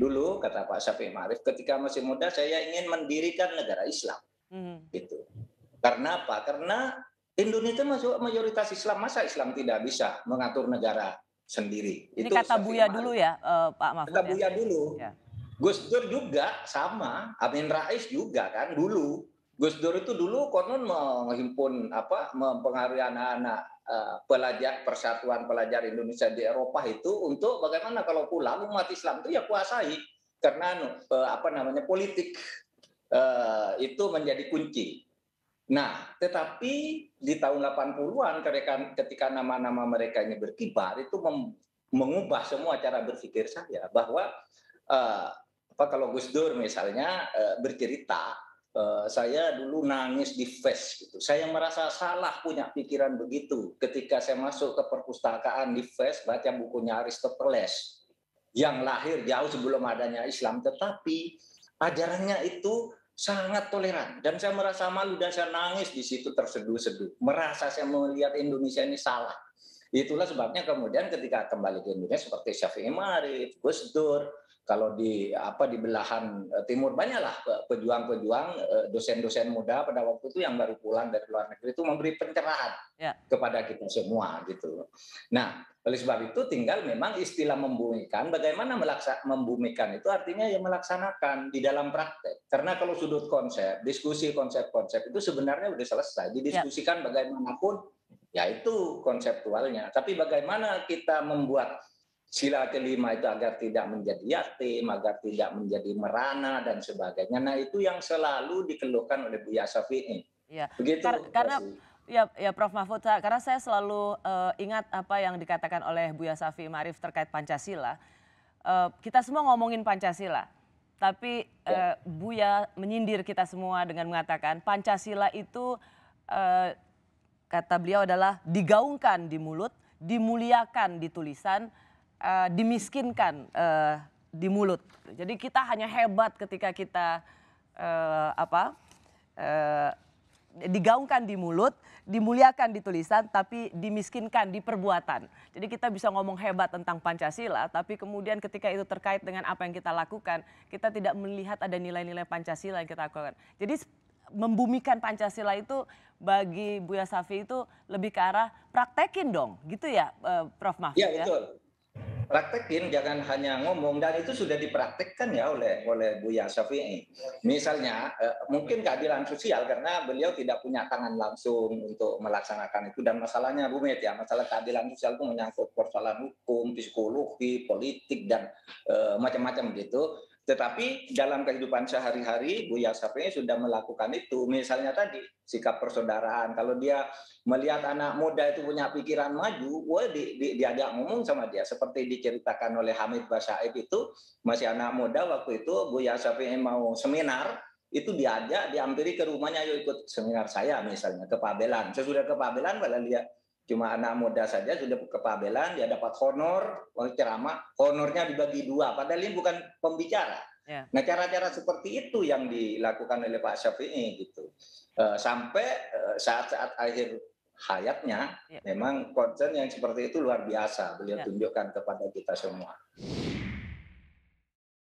dulu kata Pak Syafi'i Ma'arif, ketika masih muda saya ingin mendirikan negara Islam, Mhm. gitu. Karena apa? Karena Indonesia masuk mayoritas Islam, masa Islam tidak bisa mengatur negara sendiri? Ini Itu kata Syafi'i Buya dulu Ma'arif. ya, Pak Kata Mahfud ya? Buya dulu. Ya. Gus Dur juga sama, Amin Rais juga kan dulu. Gus Dur itu dulu konon menghimpun apa mempengaruhi anak-anak pelajar persatuan pelajar Indonesia di Eropa itu untuk bagaimana kalau pulang umat Islam itu ya kuasai karena apa namanya politik itu menjadi kunci. Nah, tetapi di tahun 80-an ketika nama-nama mereka ini berkibar itu mengubah semua cara berpikir saya bahwa eh, apa kalau Gus Dur misalnya bercerita saya dulu nangis di FES gitu. Saya merasa salah punya pikiran begitu ketika saya masuk ke perpustakaan di FES baca bukunya Aristoteles yang lahir jauh sebelum adanya Islam, tetapi ajarannya itu sangat toleran dan saya merasa malu dan saya nangis di situ terseduh-seduh merasa saya melihat Indonesia ini salah. Itulah sebabnya kemudian ketika kembali ke Indonesia seperti Syafi'i Ma'arif, Gus Dur, kalau di apa di belahan timur banyaklah pejuang-pejuang dosen-dosen muda pada waktu itu yang baru pulang dari luar negeri itu memberi pencerahan Ya. kepada kita semua gitu. Nah, oleh sebab itu tinggal memang istilah membumikan, bagaimana membumikan itu artinya ya melaksanakan di dalam praktek. Karena kalau sudut konsep, diskusi konsep-konsep itu sebenarnya sudah selesai, Ya. didiskusikan bagaimanapun, ya itu konseptualnya. Tapi bagaimana kita membuat sila kelima itu agar tidak menjadi yatim, agar tidak menjadi merana dan sebagainya. Nah itu yang selalu dikeluhkan oleh Buya Syafi'i. Iya, Begitu, Mbak karena Sri. ya Prof Mahfud, karena saya selalu ingat apa yang dikatakan oleh Buya Syafi'i Ma'arif terkait Pancasila. Kita semua ngomongin Pancasila, tapi Ya. Buya menyindir kita semua dengan mengatakan Pancasila itu kata beliau adalah digaungkan di mulut, dimuliakan di tulisan, dimiskinkan di mulut. Jadi kita hanya hebat ketika kita apa? Digaungkan di mulut, dimuliakan di tulisan, tapi dimiskinkan di perbuatan. Jadi kita bisa ngomong hebat tentang Pancasila, tapi kemudian ketika itu terkait dengan apa yang kita lakukan, kita tidak melihat ada nilai-nilai Pancasila yang kita lakukan. Jadi membumikan Pancasila itu bagi Buya Syafi'i itu lebih ke arah praktekin dong, gitu ya Prof Mahfud Ya ya? betul. Praktekin, jangan hanya ngomong, dan itu sudah dipraktekkan ya oleh Buya Syafi'i. Misalnya mungkin keadilan sosial karena beliau tidak punya tangan langsung untuk melaksanakan itu dan masalahnya rumit ya. Masalah keadilan sosial itu menyangkut persoalan hukum, psikologi, politik dan macam-macam gitu. Tetapi dalam kehidupan sehari-hari Buya Syafi'i sudah melakukan itu. Misalnya tadi sikap persaudaraan. Kalau dia melihat anak muda itu punya pikiran maju, diajak ngomong sama dia. Seperti diceritakan oleh Hamid Basaib itu, masih anak muda waktu itu, Buya Syafi'i mau seminar, itu diajak, diampiri ke rumahnya, yuk ikut seminar saya misalnya, ke Pabelan. Sesudah ke Pabelan, padahal dia cuma anak muda saja, sudah ke Pabelan, dia dapat honor, ceramah, honornya dibagi dua, padahal ini bukan pembicara. Ya. Nah cara-cara seperti itu yang dilakukan oleh Pak Syafi'i gitu. Sampai saat-saat akhir hayatnya Ya. memang concern yang seperti itu luar biasa beliau Ya. tunjukkan kepada kita semua.